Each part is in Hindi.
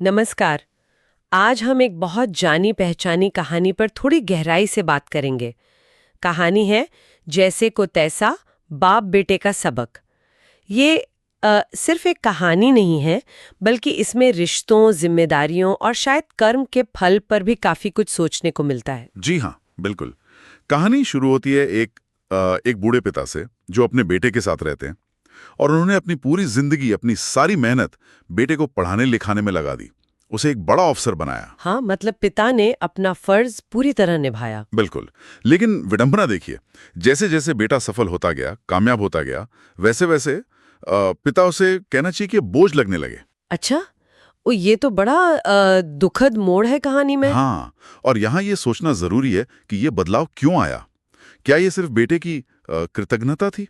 नमस्कार। आज हम एक बहुत जानी पहचानी कहानी पर थोड़ी गहराई से बात करेंगे। कहानी है जैसे को तैसा, बाप बेटे का सबक। ये सिर्फ एक कहानी नहीं है, बल्कि इसमें रिश्तों, जिम्मेदारियों और शायद कर्म के फल पर भी काफी कुछ सोचने को मिलता है। जी हाँ, बिल्कुल। कहानी शुरू होती है एक बूढ़े पिता से जो अपने बेटे के साथ रहते हैं और उन्होंने अपनी पूरी जिंदगी, अपनी सारी मेहनत बेटे को पढ़ाने लिखाने में लगा दी। उसे एक बड़ा अफसर बनाया। हाँ, मतलब पिता ने अपना फर्ज पूरी तरह निभाया। बिल्कुल। लेकिन विडंबना देखिए, जैसे जैसे बेटा सफल होता गया, कामयाब होता गया, वैसे वैसे पिता उसे कहना चाहिए कि बोझ लगने लगे। अच्छा, ये तो बड़ा दुखद मोड़ है कहानी में। हाँ, और यहाँ ये सोचना जरूरी है कि ये बदलाव क्यों आया। क्या ये सिर्फ बेटे की कृतज्ञता थी,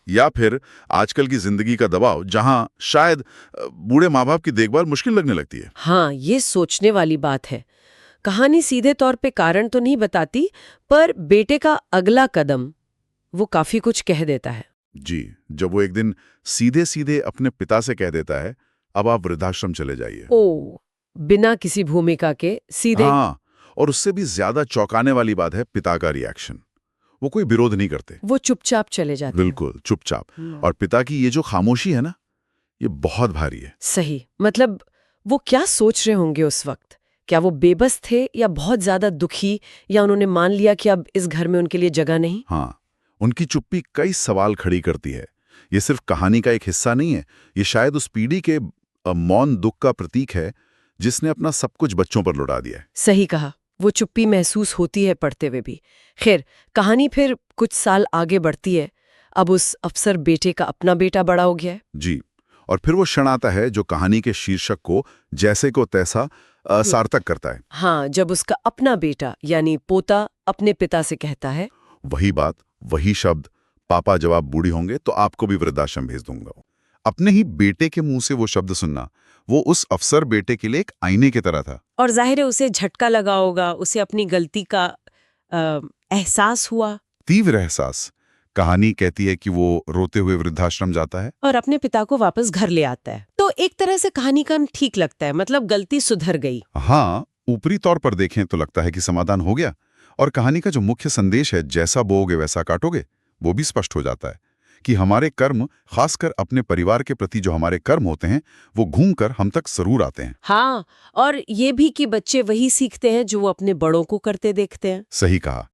या फिर आजकल की जिंदगी का दबाव, जहां शायद बूढ़े माँ बाप की देखभाल मुश्किल लगने लगती है। हाँ, ये सोचने वाली बात है। कहानी सीधे तौर पे कारण तो नहीं बताती, पर बेटे का अगला कदम वो काफी कुछ कह देता है। जी, जब वो एक दिन सीधे सीधे अपने पिता से कह देता है, अब आप वृद्धाश्रम चले जाइए। ओ, बिना किसी भूमिका के सीधे। हाँ, और उससे भी ज्यादा चौंकाने वाली बात है पिता का रिएक्शन। वो कोई विरोध नहीं करते। वो चुपचाप चले जाते हैं। बिल्कुल चुपचाप। और पिता की ये जो खामोशी है ना, ये बहुत भारी है। सही, मतलब वो क्या सोच रहे होंगे उस वक्त? क्या वो बेबस थे या बहुत ज्यादा दुखी, या उन्होंने मान लिया कि अब इस घर में उनके लिए जगह नहीं? हाँ, उनकी चुप्पी कई सवाल खड़ी करती है। ये सिर्फ कहानी का एक हिस्सा नहीं है, ये शायद उस पीढ़ी के मौन दुख का प्रतीक है जिसने अपना सब कुछ बच्चों पर लुटा दिया है। सही कहा, वो चुप्पी महसूस होती है पढ़ते हुए भी। खैर, कहानी फिर कुछ साल आगे बढ़ती है। अब उस अफसर बेटे का अपना बेटा बड़ा हो गया है। जी, और फिर वो क्षण आता है जो कहानी के शीर्षक को जैसे को तैसा सार्थक करता है। हाँ, जब उसका अपना बेटा यानी पोता अपने पिता से कहता है, वही बात, वही शब्द, पापा जब आप बूढ़ी होंगे तो आपको भी वृद्धाश्रम भेज दूंगा। अपने ही बेटे के मुंह से वो शब्द सुनना, वो उस अफसर बेटे के लिए एक आईने की तरह था। और जाहिर है उसे झटका लगा होगा, उसे अपनी गलती का एहसास हुआ। तीव्र एहसास। कहानी कहती है कि वो रोते हुए वृद्धाश्रम जाता है और अपने पिता को वापस घर ले आता है। तो एक तरह से कहानी का ठीक लगता है, मतलब गलती सुधर गई। हाँ, ऊपरी तौर पर देखें तो लगता है कि समाधान हो गया। और कहानी का जो मुख्य संदेश है, जैसा बोओगे वैसा काटोगे, वो भी स्पष्ट हो जाता है कि हमारे कर्म, खासकर अपने परिवार के प्रति जो हमारे कर्म होते हैं, वो घूमकर हम तक जरूर आते हैं। हाँ, और ये भी कि बच्चे वही सीखते हैं जो वो अपने बड़ों को करते देखते हैं। सही कहा।